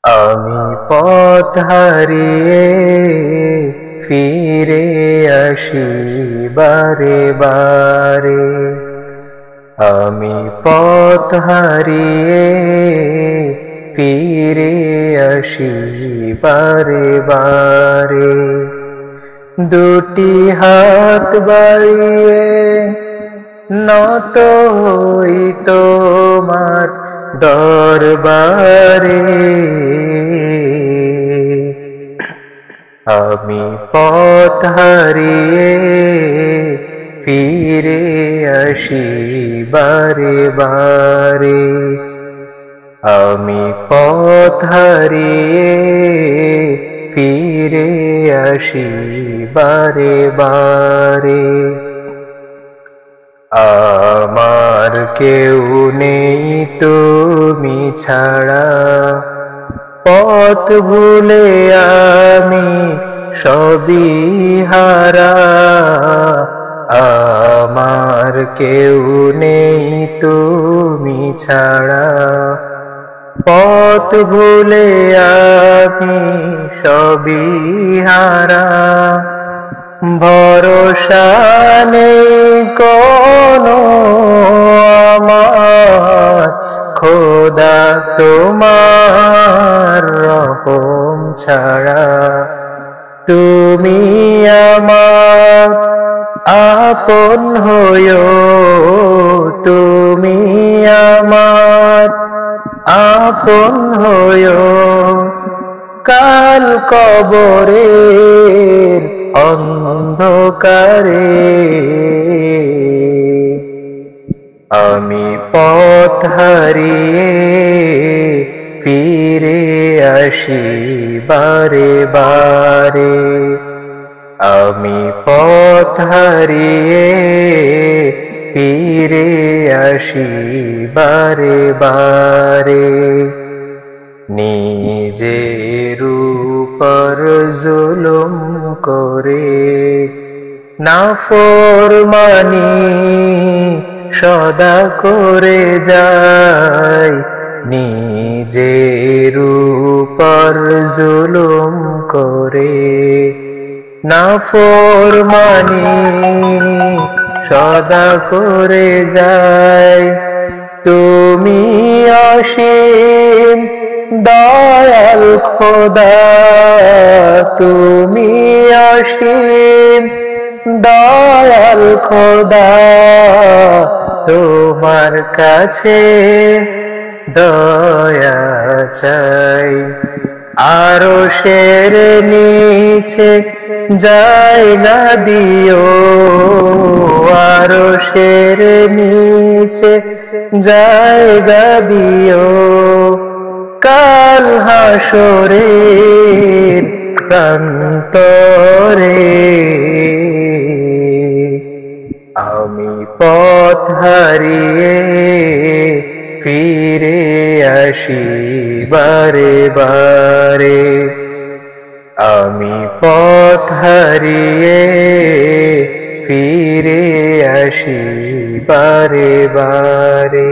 আমি পথ হারিয়ে ফিরে আসি বারে বারে। আমি পথ হারিয়ে ফিরে আসি বারে বারে। দুটি হাত বাড়িয়ে নত হই তোমার দরবারে। আমি পথ হারিয়ে ফিরে আসি বারে বারে। আমি পথ হারিয়ে ফিরে আসি বারে বারে। আমার কেউ নেই তুমি ছাড়া, পথ ভুলে আমি সবই হারা। আমার কেউ নেই তুমি ছাড়া, পথ ভুলে আমি সবই হারা। ভরসা নেই কোনো আমার, খোদা তোমার রহম ছাড়া। তুমি আমার আপন হয়ো, তুমি আমার আপন হয়ো। কাল কবরের অন্ধকারে আমি পথ হারিয়ে ফিরে আসি বারে বারে। আমি পথ হারিয়ে ফিরে আসি বারে বারে। নিজের উপর জুলুম করে নাফরমানি সদা করে যায়। নিজের উপর জুলুম করে নাফরমানি সদা করে যায়। তুমি অসীম দয়াল খোদা, তুমি অসীম দয়াল খোদা। তোমার কাছে দয়া চাই, আরশের নিচে জায়গা দিও, আরশের নিচে জায়গা দিও। কাল হাসরের প্রান্তরে আমি পথ হারিয়ে ফিরে আসি বারে বারে। আমি পথ হারিয়ে ফিরে আসি বারে বারে।